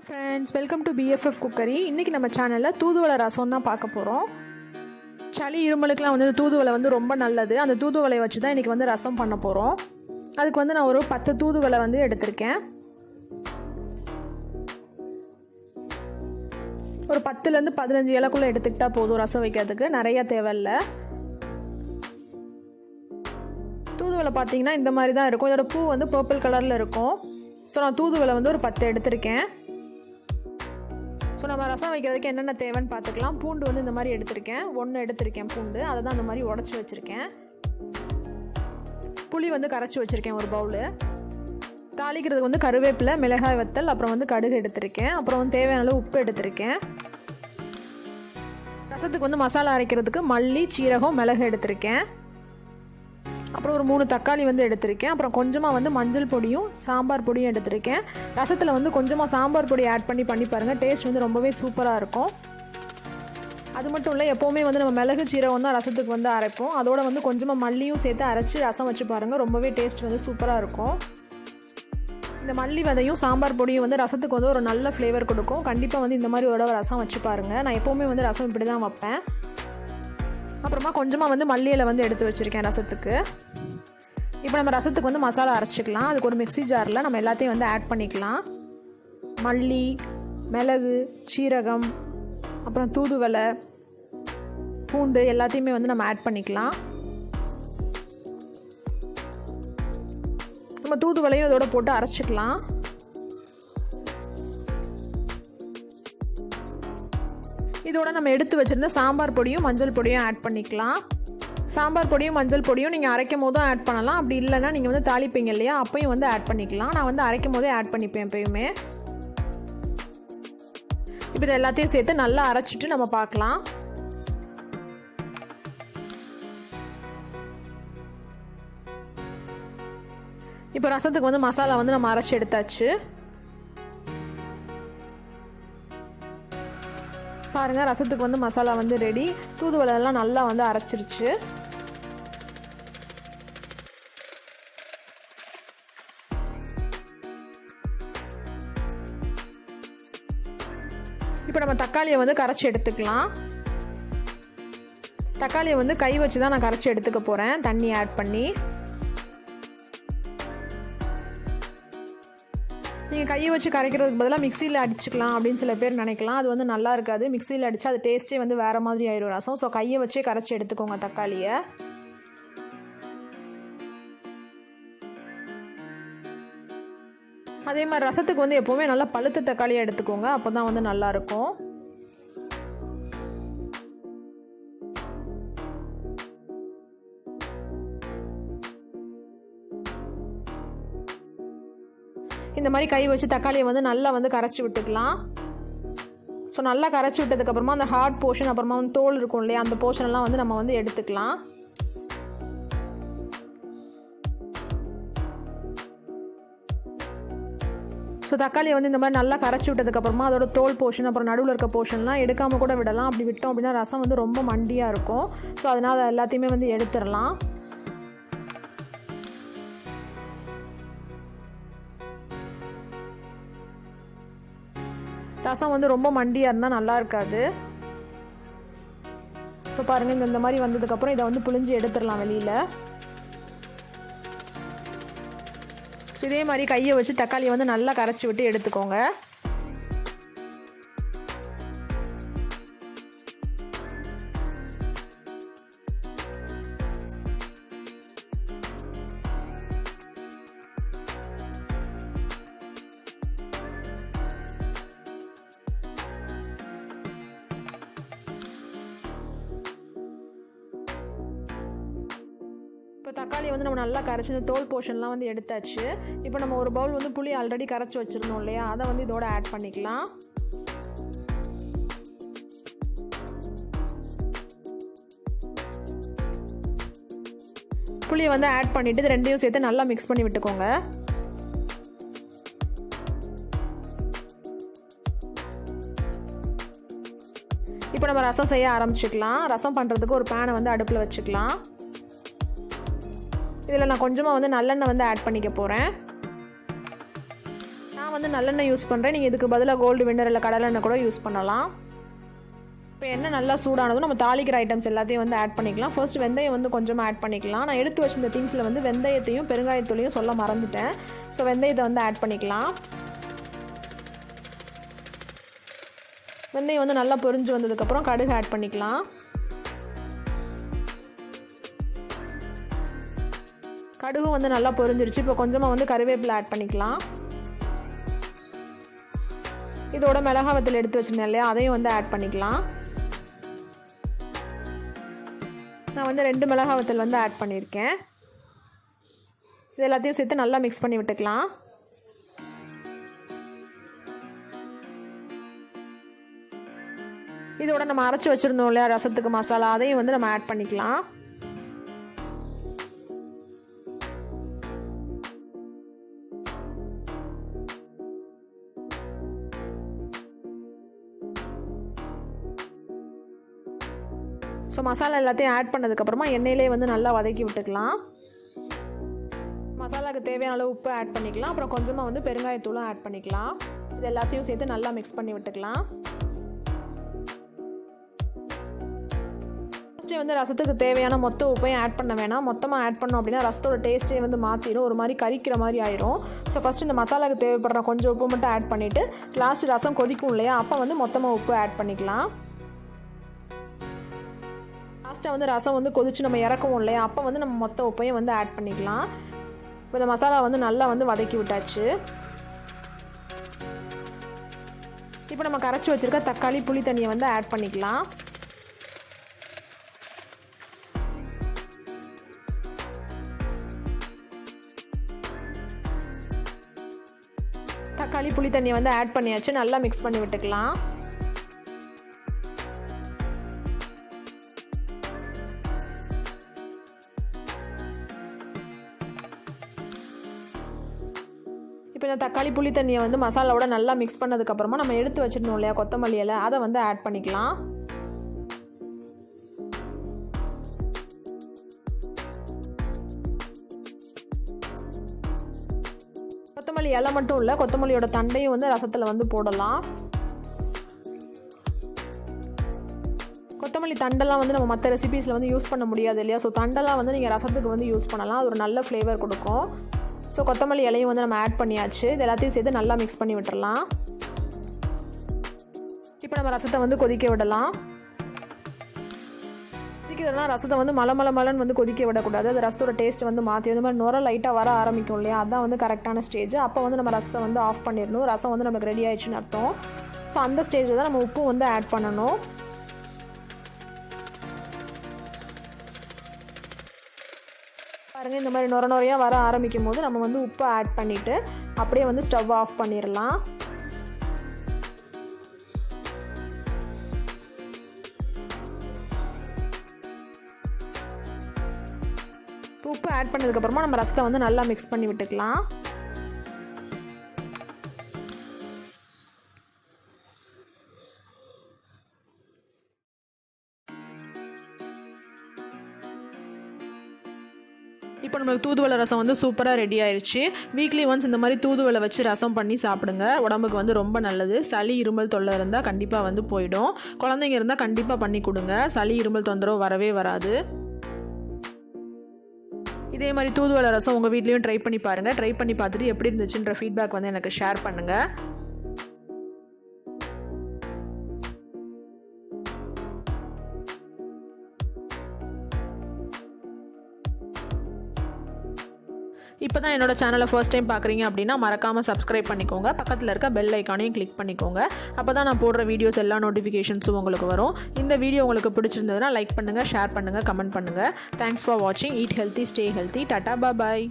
Friends, welcome to Bff Cookery. இன்னைக்கு நம்ம சேனல்ல தூதுவளை ரசம் தான் பார்க்க போறோம். சளி இருமலுக்குலாம் வந்து தூதுவளை வந்து ரொம்ப நல்லது. அந்த தூதுவளை வச்சு தான் இன்னைக்கு வந்து ரசம் பண்ண போறோம். அதுக்கு வந்து நான் ஒரு 10 தூதுவளை வந்து எடுத்திருக்கேன். ஒரு 10ல இருந்து 15 இலைக்குள்ள எடுத்துக்கிட்டா போதும் ரசம் வைக்கிறதுக்கு, நிறைய தேவையில்ல. தூதுவளை பார்த்தீங்கன்னா இந்த மாதிரி தான் இருக்கும். இதோட பூ வந்து பர்பிள் கலரில் இருக்கும். ஸோ நான் தூதுவளை வந்து ஒரு 10 எடுத்திருக்கேன். ஸோ நம்ம ரசம் வைக்கிறதுக்கு என்னென்ன தேவைன்னு பார்த்துக்கலாம். பூண்டு வந்து இந்த மாதிரி எடுத்திருக்கேன், 1 எடுத்திருக்கேன் பூண்டு. அதை தான் இந்த மாதிரி உடச்சி வச்சுருக்கேன். புளி வந்து கரைச்சி வச்சுருக்கேன் ஒரு பவுலு. தாளிக்கிறதுக்கு வந்து கருவேப்பிலை, மிளகாய் வத்தல், அப்புறம் வந்து கடுகு எடுத்திருக்கேன். அப்புறம் வந்து தேவையான அளவு உப்பு எடுத்திருக்கேன். ரசத்துக்கு வந்து மசாலா அரைக்கிறதுக்கு மல்லி, சீரகம், மிளகு எடுத்திருக்கேன். அப்புறம் ஒரு 3 தக்காளி வந்து எடுத்திருக்கேன். அப்புறம் கொஞ்சமாக வந்து மஞ்சள் பொடியும் சாம்பார் பொடியும் எடுத்திருக்கேன். ரசத்தில் வந்து கொஞ்சமாக சாம்பார் பொடி ஆட் பண்ணி பாருங்கள், டேஸ்ட் வந்து ரொம்பவே சூப்பராக இருக்கும். அது மட்டும் இல்லை, எப்போவுமே வந்து நம்ம மிளகு சீரகம் தான் ரசத்துக்கு வந்து அரைப்போம். அதோட வந்து கொஞ்சமாக மல்லியும் சேர்த்து அரைச்சி ரசம் வச்சு பாருங்கள், ரொம்பவே டேஸ்ட் வந்து சூப்பராக இருக்கும். இந்த மல்லி விதையும் சாம்பார் பொடியும் வந்து ரசத்துக்கு வந்து ஒரு நல்ல ஃப்ளேவர் கொடுக்கும். கண்டிப்பாக வந்து இந்த மாதிரி ஒரு ரசம் வச்சு பாருங்கள். நான் எப்போவுமே வந்து ரசம் இப்படி தான் வைப்பேன். அப்புறமா கொஞ்சமாக வந்து மல்லியில வந்து எடுத்து வச்சுருக்கேன் ரசத்துக்கு. இப்போ நம்ம ரசத்துக்கு வந்து மசாலா அரைச்சிக்கலாம். அதுக்கு ஒரு மிக்ஸி ஜாரில் நம்ம எல்லாத்தையும் வந்து ஆட் பண்ணிக்கலாம். மல்லி, மிளகு, சீரகம், அப்புறம் தூதுவளை, பூண்டு எல்லாத்தையுமே வந்து நம்ம ஆட் பண்ணிக்கலாம். நம்ம தூதுவளையும் இதோட போட்டு அரைச்சிக்கலாம். இதோட நம்ம எடுத்து வச்சுருந்த சாம்பார் பொடியும் மஞ்சள் பொடியும் ஆட் பண்ணிக்கலாம். சாம்பார் பொடியும் மஞ்சள் பொடியும் நீங்கள் அரைக்கும் போதும் ஆட் பண்ணலாம். அப்படி இல்லைன்னா நீங்கள் வந்து தாளிப்பீங்க இல்லையா, அப்பையும் வந்து ஆட் பண்ணிக்கலாம். நான் வந்து அரைக்கும் போதே ஆட் பண்ணிப்பேன் எப்பயுமே. இப்போ இது எல்லாத்தையும் சேர்த்து நல்லா அரைச்சிட்டு நம்ம பார்க்கலாம். இப்போ ரசத்துக்கு வந்து மசாலா வந்து நம்ம அரைச்சி எடுத்தாச்சு. பாருங்கள், ரசத்துக்கு வந்து மசாலா வந்து ரெடி. தூதுவளை எல்லாம் நல்லா வந்து அரைச்சிருச்சு. இப்போ நம்ம தக்காளியை வந்து கரைச்சி எடுத்துக்கலாம். தக்காளியை வந்து கை வச்சு தான் நான் கரைச்சி எடுத்துக்க போகிறேன், தண்ணி ஆட் பண்ணி. நீங்கள் கையை வச்சு கரைக்கிறதுக்கு பதிலாக மிக்சியில் அடிச்சுக்கலாம் அப்படின்னு சில பேர் நினைக்கலாம். அது வந்து நல்லா இருக்காது. மிக்சியில் அடித்தா அது டேஸ்ட்டே வந்து வேறு மாதிரி ஆயிடும் ரசம். ஸோ கையை வச்சே கரைச்சி எடுத்துக்கோங்க தக்காளியை. அதே மாதிரி ரசத்துக்கு வந்து எப்போவுமே நல்லா பழுத்த தக்காளியை எடுத்துக்கோங்க, அப்போ தான் வந்து நல்லாயிருக்கும். இந்த மாதிரி கை வச்சு தக்காளியை வந்து நல்லா வந்து கரைச்சி விட்டுக்கலாம். ஸோ நல்லா கரைச்சி விட்டதுக்கப்புறமா அந்த ஹார்ட் போர்ஷன், அப்புறமா வந்து தோல் இருக்கும் இல்லையா, அந்த போர்ஷன்லாம் வந்து நம்ம வந்து எடுத்துக்கலாம். ஸோ தக்காளியை வந்து இந்த மாதிரி நல்லா கரைச்சி விட்டதுக்கப்புறமா அதோட தோல் போர்ஷன், அப்புறம் நடுவில் இருக்க போர்ஷன்லாம் எடுக்காமல் கூட விடலாம். அப்படி விட்டோம் அப்படின்னா ரசம் வந்து ரொம்ப மண்டியாக இருக்கும். ஸோ அதனால் எல்லாத்தையுமே வந்து எடுத்துடலாம். ரசம் வந்து ரொம்ப மண்டியாக இருந்தால் நல்லா இருக்காது. ஸோ பாருங்கள், இந்த மாதிரி வந்ததுக்கப்புறம் இதை வந்து புழிஞ்சு எடுத்துடலாம் வெளியில். ஸோ இதே மாதிரி கையை வச்சு தக்காளியை வந்து நல்லா கரைச்சி விட்டு எடுத்துக்கோங்க. இப்போ தக்காளி வந்து நம்ம நல்லா கரைச்சி இந்த தோல் போர்ஷன்லாம் வந்து எடுத்தாச்சு. இப்போ நம்ம ஒரு பவுல் வந்து புளி ஆல்ரெடி கரைச்சி வச்சுருந்தோம் இல்லையா, அதை வந்து இதோட ஆட் பண்ணிக்கலாம். புளியை வந்து ஆட் பண்ணிவிட்டு இது ரெண்டையும் சேர்த்து நல்லா மிக்ஸ் பண்ணி விட்டுக்கோங்க. இப்போ நம்ம ரசம் செய்ய ஆரம்பிச்சுக்கலாம். ரசம் பண்ணுறதுக்கு ஒரு பேனை வந்து அடுப்பில் வச்சுக்கலாம். இதில் நான் கொஞ்சமாக வந்து நல்லெண்ணெய் வந்து ஆட் பண்ணிக்க போகிறேன். நான் வந்து நல்லெண்ணெய் யூஸ் பண்ணுறேன். நீங்கள் இதுக்கு பதிலாக கோல்டு வின்னர் இல்லை கடலெண்ணெய் கூட யூஸ் பண்ணலாம். இப்போ எண்ணெய் நல்லா சூடானதும் நம்ம தாளிக்கிற ஐட்டம்ஸ் எல்லாத்தையும் வந்து ஆட் பண்ணிக்கலாம். ஃபர்ஸ்ட் வெந்தயம் வந்து கொஞ்சமாக ஆட் பண்ணிக்கலாம். நான் எடுத்து வச்சிருந்த திங்ஸில் வந்து வெந்தயத்தையும் பெருங்காயத்தூளையும் சொல்ல மறந்துட்டேன். ஸோ வெந்தயத்தை வந்து ஆட் பண்ணிக்கலாம். வெந்தயம் வந்து நல்லா பொரிஞ்சு வந்ததுக்கப்புறம் கடுகு ஆட் பண்ணிக்கலாம். கடுகு வந்து நல்லா பொரிஞ்சிருச்சு. இப்போ கொஞ்சமாக வந்து கருவேப்பிலை ஆட் பண்ணிக்கலாம். இதோட மிளகாய் வத்தல் எடுத்து வச்சிருந்தேன் இல்லையா, அதையும் வந்து ஆட் பண்ணிக்கலாம். நான் வந்து 2 மிளகாய் வத்தல் வந்து ஆட் பண்ணியிருக்கேன். இது எல்லாத்தையும் சேர்த்து நல்லா மிக்ஸ் பண்ணி விட்டுக்கலாம். இதோட நம்ம அரைச்சி வச்சுருந்தோம் இல்லையா ரசத்துக்கு மசாலா, அதையும் வந்து நம்ம ஆட் பண்ணிக்கலாம். ஸோ மசாலா எல்லாத்தையும் ஆட் பண்ணதுக்கப்புறமா எண்ணெயிலே வந்து நல்லா வதக்கி விட்டுக்கலாம். மசாலாவுக்கு தேவையான அளவு உப்பு ஆட் பண்ணிக்கலாம். அப்புறம் கொஞ்சமாக வந்து பெருங்காயத்தூளும் ஆட் பண்ணிக்கலாம். இது எல்லாத்தையும் சேர்த்து நல்லா மிக்ஸ் பண்ணி விட்டுக்கலாம். ஃபஸ்ட்டே வந்து ரசத்துக்கு தேவையான மொத்த உப்பையும் ஆட் பண்ண வேணாம். மொத்தமாக ஆட் பண்ணோம் அப்படின்னா ரசத்தோட டேஸ்ட்டே வந்து மாற்றிடும், ஒரு மாதிரி கரிக்கிற மாதிரி ஆயிரும். ஸோ ஃபஸ்ட்டு இந்த மசாலாவுக்கு தேவைப்படுற கொஞ்சம் உப்பு மட்டும் ஆட் பண்ணிவிட்டு லாஸ்ட்டு ரசம் கொதிக்கும் இல்லையா, அப்போ வந்து மொத்தமாக உப்பு ஆட் பண்ணிக்கலாம். லாஸ்ட்டாக வந்து ரசம் வந்து கொதிச்சு நம்ம இறக்குவோம் இல்லையா, அப்போ வந்து நம்ம மொத்த உப்பையும் வந்து ஆட் பண்ணிக்கலாம். இப்போ இந்த மசாலா வந்து நல்லா வந்து வதக்கி விட்டாச்சு. இப்போ நம்ம கரைச்சி வச்சுருக்க தக்காளி புளி தண்ணியை வந்து ஆட் பண்ணிக்கலாம். தக்காளி புளி தண்ணியை வந்து ஆட் பண்ணியாச்சு. நல்லா மிக்ஸ் பண்ணி விட்டுக்கலாம். இப்போ இந்த தக்காளி புளி தண்ணியை வந்து மசாலாவோட நல்லா மிக்ஸ் பண்ணதுக்கப்புறமா நம்ம எடுத்து வச்சிருந்தோம் இல்லையா கொத்தமல்லி இலை, அதை வந்து ஆட் பண்ணிக்கலாம். கொத்தமல்லி இலை மட்டும் இல்லை, கொத்தமல்லியோட தண்டையும் வந்து ரசத்தில் வந்து போடலாம். கொத்தமல்லி தண்டெல்லாம் வந்து நம்ம மற்ற ரெசிபீஸில் வந்து யூஸ் பண்ண முடியாது இல்லையா, ஸோ தண்டெல்லாம் வந்து நீங்கள் ரசத்துக்கு வந்து யூஸ் பண்ணலாம். அது ஒரு நல்ல ஃப்ளேவர் கொடுக்கும். ஸோ கொத்தமல்லி இலையும் வந்து நம்ம ஆட் பண்ணியாச்சு. இது எல்லாத்தையும் சேர்த்து நல்லா மிக்ஸ் பண்ணி விட்டுடலாம். இப்போ நம்ம ரசத்தை வந்து கொதிக்க விடலாம். கொதிக்கிறதுனா ரசத்தை வந்து மலன்னு வந்து கொதிக்க விடக்கூடாது. அது ரசத்தோட டேஸ்ட் வந்து மாற்றி இந்த மாதிரி நுர லைட்டாக வர ஆரம்பிக்கும் இல்லையா, அதுதான் வந்து கரெக்டான ஸ்டேஜ். அப்போ வந்து நம்ம ரசத்தை வந்து ஆஃப் பண்ணிடணும். ரசம் வந்து நமக்கு ரெடி ஆயிடுச்சுன்னு அர்த்தம். ஸோ அந்த ஸ்டேஜில் தான் நம்ம உப்பு வந்து ஆட் பண்ணணும். பாருங்கள், இந்த மாதிரி நுரையாக வர ஆரம்பிக்கும் போது நம்ம வந்து உப்பை ஆட் பண்ணிவிட்டு அப்படியே வந்து ஸ்டவ் ஆஃப் பண்ணிடலாம். உப்பு ஆட் பண்ணதுக்கப்புறமா நம்ம ரசத்தை வந்து நல்லா மிக்ஸ் பண்ணி விட்டுக்கலாம். இப்போ நம்மளுக்கு தூதுவளை ரசம் வந்து சூப்பராக ரெடி ஆயிடுச்சு. வீக்லி ஒன்ஸ் இந்த மாதிரி தூதுவளை வச்சு ரசம் பண்ணி சாப்பிடுங்க. உடம்புக்கு வந்து ரொம்ப நல்லது. சளி இருமல் தொல்லை இருந்தால் கண்டிப்பாக வந்து போயிடும். குழந்தைங்க இருந்தால் கண்டிப்பாக பண்ணி கொடுங்க. சளி இருமல் தொந்தரவு வரவே வராது. இதே மாதிரி தூதுவளை ரசம் உங்கள் வீட்லேயும் ட்ரை பண்ணி பாருங்கள். ட்ரை பண்ணி பார்த்துட்டு எப்படி இருந்துச்சுன்ற ஃபீட்பேக் வந்து எனக்கு ஷேர் பண்ணுங்கள். இப்போ தான் என்னோட சேனலை ஃபர்ஸ்ட் டைம் பார்க்குறீங்க அப்படின்னா மறக்காமல் சப்ஸ்கிரைப் பண்ணிக்கோங்க. பக்கத்தில் இருக்க பெல் ஐக்கானையும் கிளிக் பண்ணிக்கோங்க. அப்போ தான் நான் போடுற வீடியோஸ் எல்லா நோட்டிஃபிகேஷன்ஸும் உங்களுக்கு வரும். இந்த வீடியோ உங்களுக்கு பிடிச்சிருந்ததுன்னா லைக் பண்ணுங்கள், ஷேர் பண்ணுங்கள், கமெண்ட் பண்ணுங்கள். தேங்க்ஸ் ஃபார் வாட்சிங். Eat healthy, stay healthy. Ta ta, பாய்.